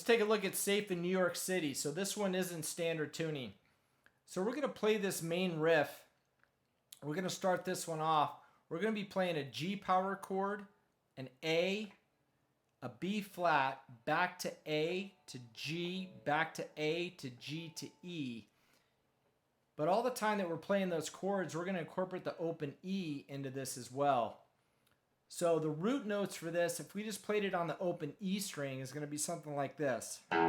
Let's take a look at Safe in New York City. So this one is in standard tuning. So we're going to play this main riff. We're going to start this one off. We're going to be playing a G power chord, an A B flat, back to A to G, back to A to G to E. But all the time that we're playing those chords, we're going to incorporate the open E into this as well. So the root notes for this, if we just played it on the open E string, is going to be something like this. All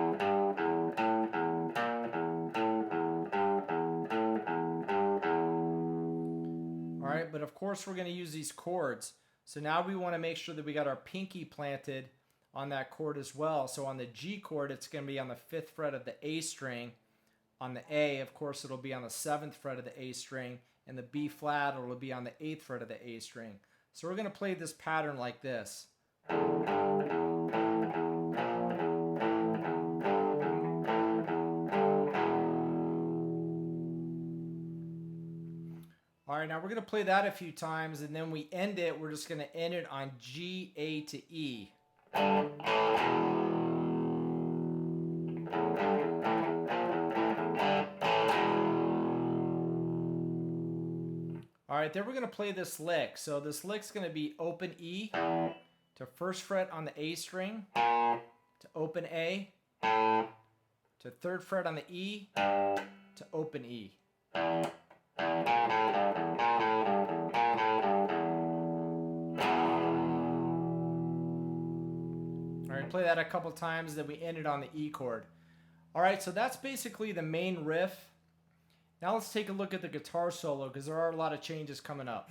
right, but of course we're going to use these chords. So now we want to make sure that we got our pinky planted on that chord as well. So on the G chord, it's going to be on the 5th fret of the A string. On the A, of course, it'll be on the 7th fret of the A string. And the B flat, it'll be on the 8th fret of the A string. So we're going to play this pattern like this. All right, now we're going to play that a few times, and then we end it. We're just going to end it on G, A to E. All right, then we're going to play this lick. So this lick's going to be open E to 1st fret on the A string, to open A, to 3rd fret on the E, to open E. All right, play that a couple times, then we end it on the E chord. All right, so that's basically the main riff. Now let's take a look at the guitar solo, because there are a lot of changes coming up.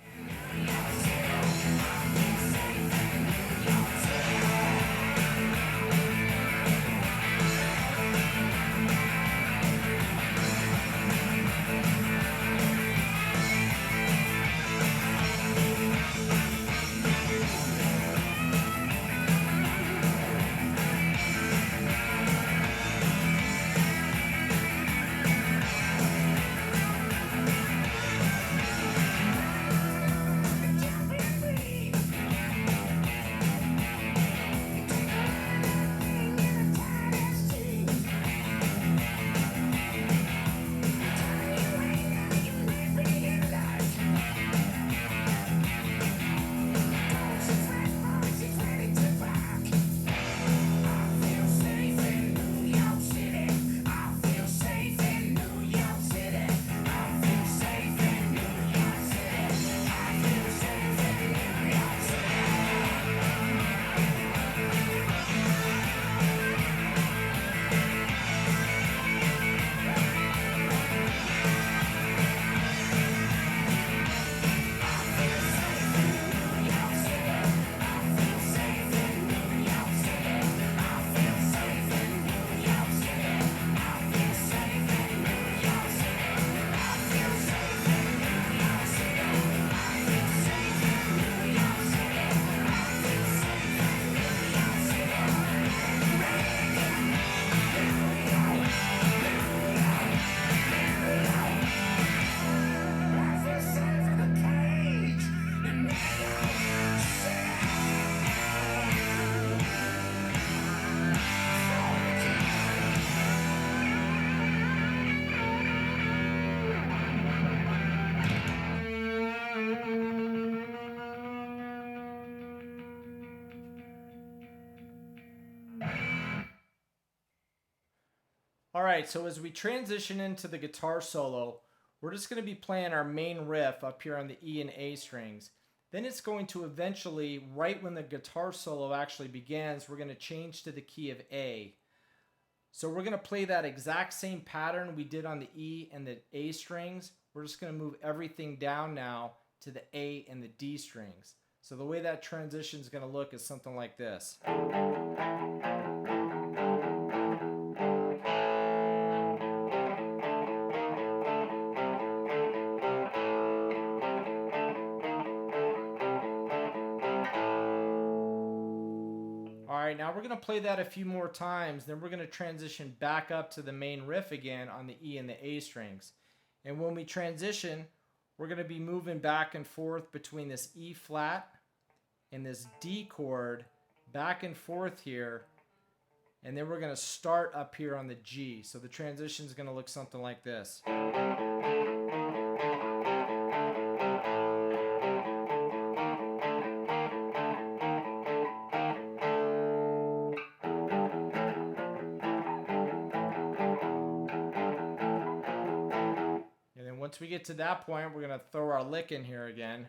All right, so as we transition into the guitar solo, we're just going to be playing our main riff up here on the E and A strings. Then it's going to eventually, right when the guitar solo actually begins, we're going to change to the key of A. So we're going to play that exact same pattern we did on the E and the A strings. We're just going to move everything down now to the A and the D strings. So the way that transition is going to look is something like this. Alright, now we're going to play that a few more times, then we're going to transition back up to the main riff again on the E and the A strings. And when we transition, we're going to be moving back and forth between this E flat and this D chord, back and forth here. and then we're going to start up here on the G. So the transition is going to look something like this. And then once we get to that point, we're going to throw our lick in here again.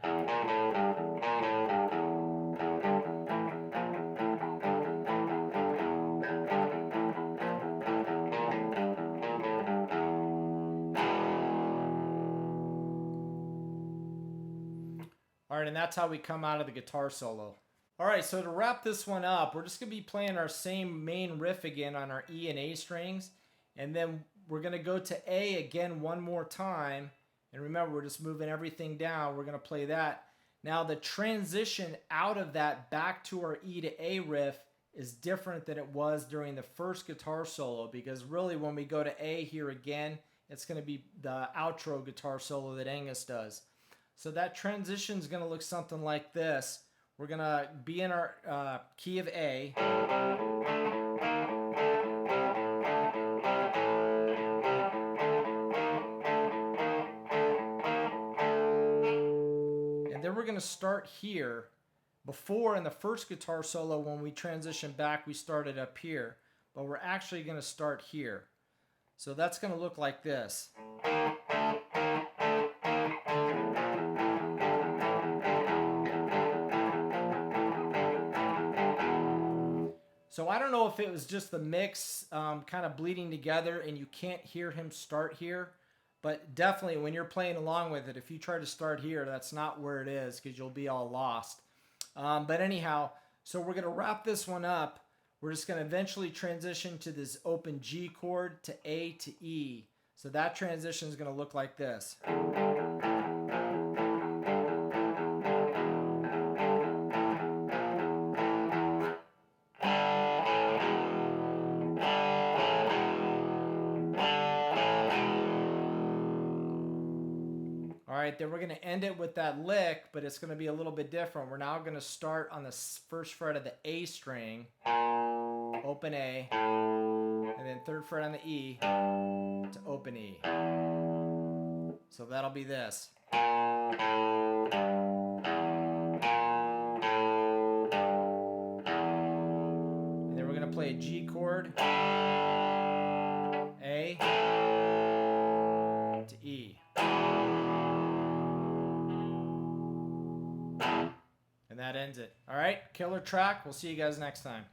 All right, and that's how we come out of the guitar solo. All right, so to wrap this one up, we're just going to be playing our same main riff again on our E and A strings, and then we're going to go to A again one more time, and remember, we're just moving everything down. We're going to play that. Now, the transition out of that back to our E to A riff is different than it was during the first guitar solo, because really when we go to A here again, it's going to be the outro guitar solo that Angus does. So that transition is going to look something like this. We're going to be in our key of A. And then we're going to start here. Before, in the first guitar solo, when we transitioned back, we started up here. But we're actually going to start here. So that's going to look like this. So I don't know if it was just the mix kind of bleeding together and you can't hear him start here, but definitely when you're playing along with it, if you try to start here, that's not where it is because you'll be all lost. But anyhow, so we're going to wrap this one up. We're just going to eventually transition to this open G chord to A to E. So that transition is going to look like this. All right, then we're going to end it with that lick, but it's going to be a little bit different. We're now going to start on the first fret of the A string, open A, and then third fret on the E to open E. So that'll be this. And then we're going to play a G chord, A to E. And that ends it. All right, killer track. We'll see you guys next time.